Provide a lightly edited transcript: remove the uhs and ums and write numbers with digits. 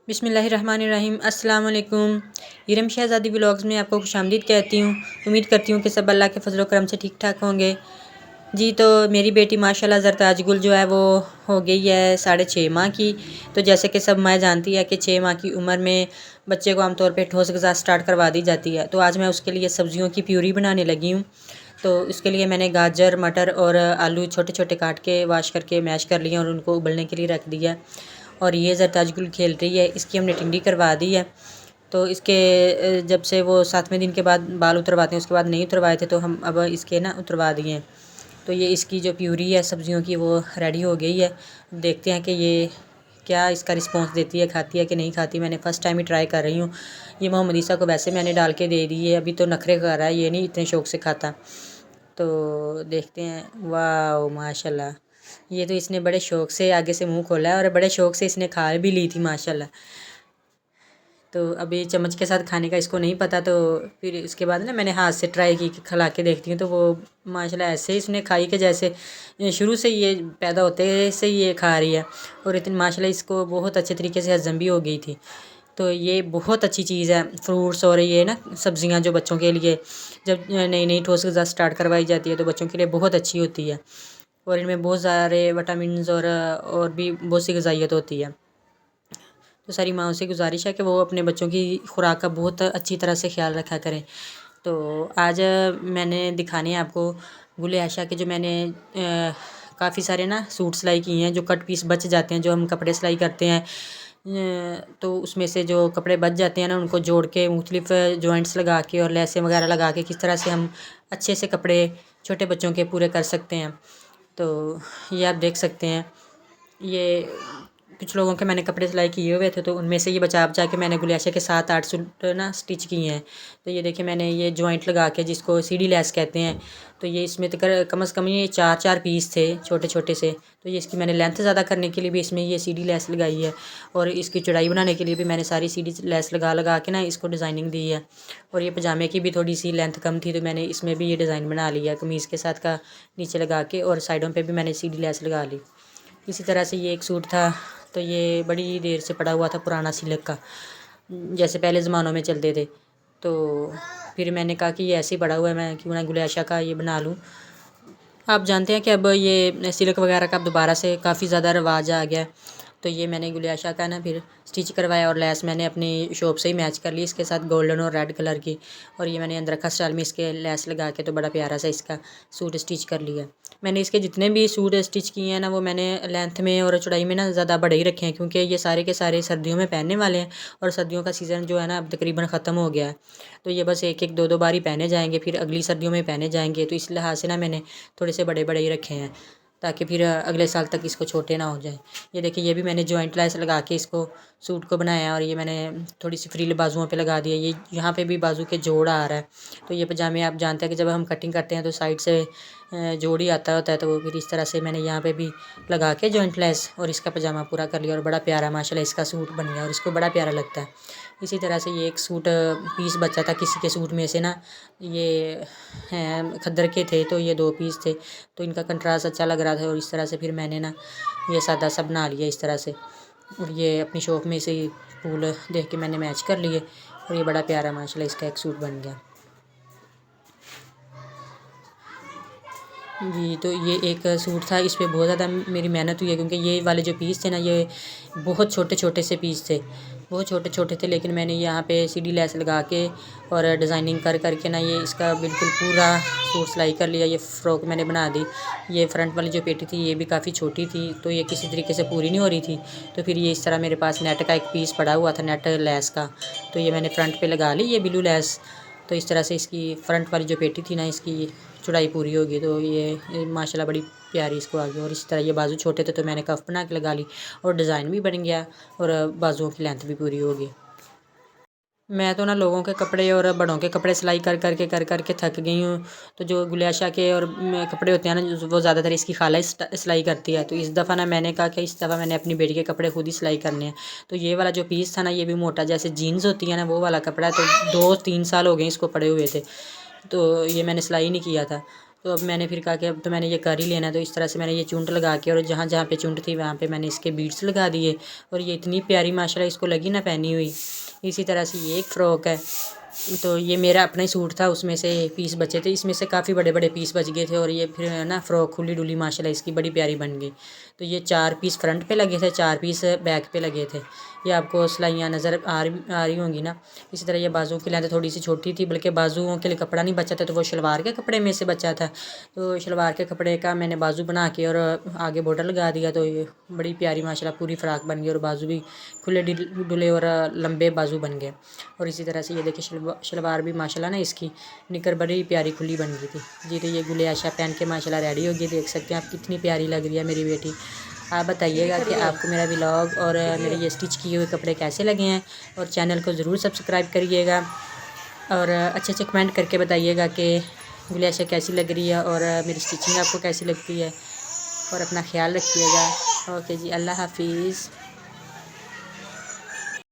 बिस्मिल्लाहिर्रहमानिर्रहीम अस्सलाम वालेकुम। इरम शहज़ादी व्लॉग्स में आपको खुशामदीद कहती हूँ। उम्मीद करती हूँ कि सब अल्लाह के फजल करम से ठीक ठाक होंगे। जी तो मेरी बेटी माशाल्लाह ज़रताज गुल जो है वो हो गई है 6.5 माह की। तो जैसे कि सब माँ जानती है कि 6 माह की उम्र में बच्चे को आमतौर पर ठोस ग़िज़ा स्टार्ट करवा दी जाती है। तो आज मैं उसके लिए सब्ज़ियों की प्यूरी बनाने लगी हूँ। तो इसके लिए मैंने गाजर मटर और आलू छोटे छोटे काट के वाश करके मैश कर लिए और उनको उबलने के लिए रख दिया। और ये ज़रताज गुल खेल रही है, इसकी हमने टिंडी करवा दी है। तो इसके जब से वो 7वें दिन के बाद बाल उतरवाते हैं, उसके बाद नहीं उतरवाए थे, तो हम अब इसके ना उतरवा दिए हैं। तो ये इसकी जो प्यूरी है सब्ज़ियों की वो रेडी हो गई है। देखते हैं कि ये क्या इसका रिस्पॉन्स देती है, खाती है कि नहीं खाती। मैंने फ़र्स्ट टाइम ही ट्राई कर रही हूँ। ये मोहम्मद ईसा को वैसे मैंने डाल के दे दी है, अभी तो नखरे कर रहा है, ये नहीं इतने शौक़ से खाता। तो देखते हैं। वाह माशाल्लाह, ये तो इसने बड़े शौक़ से आगे से मुंह खोला है और बड़े शौक़ से इसने खा भी ली थी माशाल्लाह। तो अभी चम्मच के साथ खाने का इसको नहीं पता, तो फिर इसके बाद ना मैंने हाथ से ट्राई की कि खिला के देखती हूँ। तो वो माशाल्लाह ऐसे ही इसने खाई कि जैसे शुरू से ये पैदा होते से ही ये खा रही है। और इतनी माशाल्लाह इसको बहुत अच्छे तरीके से हज़म भी हो गई थी। तो ये बहुत अच्छी चीज़ है फ्रूट्स और ये ना सब्ज़ियाँ जो बच्चों के लिए जब नई नई ठोस ग़िज़ा स्टार्ट करवाई जाती है तो बच्चों के लिए बहुत अच्छी होती है। और इनमें बहुत सारे विटामिन्स और भी बहुत सी ग़िज़ाइयत होती है। तो सारी माँओं से गुजारिश है कि वो अपने बच्चों की खुराक का बहुत अच्छी तरह से ख्याल रखा करें। तो आज मैंने दिखाने हैं आपको गुल आयशा के जो मैंने काफ़ी सारे ना सूट सिलाई किए हैं, जो कट पीस बच जाते हैं, जो हम कपड़े सिलाई करते हैं। तो उसमें से जो कपड़े बच जाते हैं ना, उनको जोड़ के मुख्तलिफ जॉइंट्स लगा के और लेसें वगैरह लगा के किस तरह से हम अच्छे से कपड़े छोटे बच्चों के पूरे कर सकते हैं। तो ये आप देख सकते हैं। ये कुछ लोगों के मैंने कपड़े सिलाई किए हुए थे, तो उनमें से ये बचा बचा के मैंने गुल आयशा के 7-8 सूट ना स्टिच किए हैं। तो ये देखिए मैंने ये जॉइंट लगा के, जिसको सीढ़ी लेस कहते हैं, तो ये इसमें तो कम से कम ये 4-4 पीस थे छोटे छोटे से। तो ये इसकी मैंने लेंथ ज़्यादा करने के लिए भी इसमें ये सीढ़ी लेस लगाई है, और इसकी चौड़ाई बनाने के लिए भी मैंने सारी सीढ़ी लेस लगा लगा के ना इसको डिज़ाइनिंग दी है। और ये पजामे की भी थोड़ी सी लेंथ कम थी, तो मैंने इसमें भी ये डिज़ाइन बना लिया कमीज़ के साथ का नीचे लगा के, और साइडों पर भी मैंने सीढ़ी लेस लगा ली। इसी तरह से ये एक सूट था, तो ये बड़ी देर से पड़ा हुआ था, पुराना सिल्क का, जैसे पहले ज़मानों में चलते थे। तो फिर मैंने कहा कि ये ऐसे ही पड़ा हुआ है, मैं क्यों ना गुल आयशा का ये बना लूँ। आप जानते हैं कि अब ये सिल्क वगैरह का दोबारा से काफ़ी ज़्यादा रिवाज आ गया है। तो ये मैंने गुल आयशा का ना फिर स्टिच करवाया, और लेस मैंने अपनी शॉप से ही मैच कर ली इसके साथ गोल्डन और रेड कलर की। और ये मैंने अंदरखा स्टाइल में इसके लेस लगा के तो बड़ा प्यारा सा इसका सूट स्टिच कर लिया। मैंने इसके जितने भी सूट स्टिच किए हैं ना, वो मैंने लेंथ में और चौड़ाई में ना ज़्यादा बड़े ही रखे हैं, क्योंकि ये सारे के सारे सर्दियों में पहनने वाले हैं। और सर्दियों का सीज़न जो है ना अब तकरीबन ख़त्म हो गया है। तो ये बस एक एक दो दो बार ही पहने जाएंगे, फिर अगली सर्दियों में पहने जाएंगे। तो इस लिहाज से ना मैंने थोड़े से बड़े बड़े ही रखे हैं, ताकि फिर अगले साल तक इसको छोटे ना हो जाए। ये देखिए ये भी मैंने जॉइंट लेस लगा के इसको सूट को बनाया, और ये मैंने थोड़ी सी फ्रिल बाजुओं पे लगा दिया। ये यहाँ पे भी बाजू के जोड़ आ रहा है। तो ये पजामे आप जानते हैं कि जब हम कटिंग करते हैं तो साइड से जोड़ ही आता होता है, तो वो फिर इस तरह से मैंने यहाँ पे भी लगा के जॉइंट लेस और इसका पजामा पूरा कर लिया, और बड़ा प्यारा माशाल्लाह इसका सूट बन गया, और इसको बड़ा प्यारा लगता है। इसी तरह से ये एक सूट पीस बचा था किसी के सूट में से ना, ये हैं खद्दर के थे, तो ये 2 पीस थे, तो इनका कंट्रास्ट अच्छा लग रहा था, और इस तरह से फिर मैंने ना ये सादा सा बना लिया इस तरह से। और ये अपनी शॉप में से ही फूल देख के मैंने मैच कर लिए, और ये बड़ा प्यारा माशाल्लाह इसका एक सूट बन गया। जी तो ये एक सूट था, इस पे बहुत ज़्यादा मेरी मेहनत हुई है, क्योंकि ये वाले जो पीस थे ना, ये बहुत छोटे छोटे से पीस थे, बहुत छोटे छोटे थे। लेकिन मैंने यहाँ पे सीढ़ी लेस लगा के और डिज़ाइनिंग कर करके ना ये इसका बिल्कुल पूरा सूट सिलाई कर लिया। ये फ़्रॉक मैंने बना दी। ये फ्रंट वाली जो पेटी थी ये भी काफ़ी छोटी थी, तो ये किसी तरीके से पूरी नहीं हो रही थी। तो फिर ये इस तरह मेरे पास नेट का एक पीस पड़ा हुआ था, नेट लेस का, तो ये मैंने फ्रंट पे लगा ली ये ब्लू लेस। तो इस तरह से इसकी फ्रंट वाली जो पेटी थी ना, इसकी चौड़ाई पूरी होगी। तो ये माशाल्लाह बड़ी प्यारी इसको आ गई। और इस तरह ये बाजू छोटे थे तो मैंने कफ बना के लगा ली, और डिज़ाइन भी बन गया, और बाजुओं की लेंथ भी पूरी होगी। मैं तो ना लोगों के कपड़े और बड़ों के कपड़े सिलाई कर कर के थक गई हूँ। तो जो गुल आयशा के और कपड़े होते हैं ना, वो ज़्यादातर इसकी खाला ही सिलाई करती है। तो इस दफ़ा ना मैंने कहा कि इस दफ़ा मैंने अपनी बेटी के कपड़े खुद ही सिलाई करने हैं। तो ये वाला जो पीस था ना, ये भी मोटा जैसे जीन्स होती है ना, वो वाला कपड़ा है। तो 2-3 साल हो गए इसको पड़े हुए थे, तो ये मैंने सिलाई नहीं किया था। तो अब मैंने फिर कहा कि अब तो मैंने ये कर ही लेना। तो इस तरह से मैंने ये चुंट लगा के और जहाँ जहाँ पे चुंट थी वहाँ पे मैंने इसके बीड्स लगा दिए और ये इतनी प्यारी माशाल्लाह इसको लगी ना पहनी हुई। इसी तरह से ये एक फ़्रॉक है। तो ये मेरा अपना ही सूट था, उसमें से पीस बचे थे, इसमें से काफ़ी बड़े बड़े पीस बच गए थे और ये फिर है ना फ़्रॉक खुली डुली माशाल्लाह इसकी बड़ी प्यारी बन गई। तो ये 4 पीस फ्रंट पे लगे थे, 4 पीस बैक पे लगे थे। ये आपको सिलाइयाँ नज़र आ रही होंगी ना। इसी तरह ये बाजू की लेंथ थोड़ी सी छोटी थी, बल्कि बाजुओं के लिए कपड़ा नहीं बचा था, तो वो शलवार के कपड़े में से बचा था। तो शलवार के कपड़े का मैंने बाजू बना के और आगे बॉर्डर लगा दिया। तो ये बड़ी प्यारी माशाल्लाह पूरी फ़्रॉक बन गई और बाजू भी खुले डुले और लंबे बाजू बन गए। और इसी तरह से ये देखिए शलवार भी माशाल्लाह ना इसकी निकर बड़ी प्यारी खुली बन गई थी जी। तो ये गुले आशा पहन के माशाल्लाह रेडी हो गई। देख सकते हैं आप कितनी प्यारी लग रही है मेरी बेटी। आप बताइएगा कि आपको मेरा व्लॉग और मेरे ये स्टिच किए हुए कपड़े कैसे लगे हैं और चैनल को ज़रूर सब्सक्राइब करिएगा और अच्छे अच्छे कमेंट करके बताइएगा कि गुले आशा कैसी लग रही है और मेरी स्टिचिंग आपको कैसी लगती है। और अपना ख्याल रखिएगा। ओके जी, अल्लाह हाफिज़।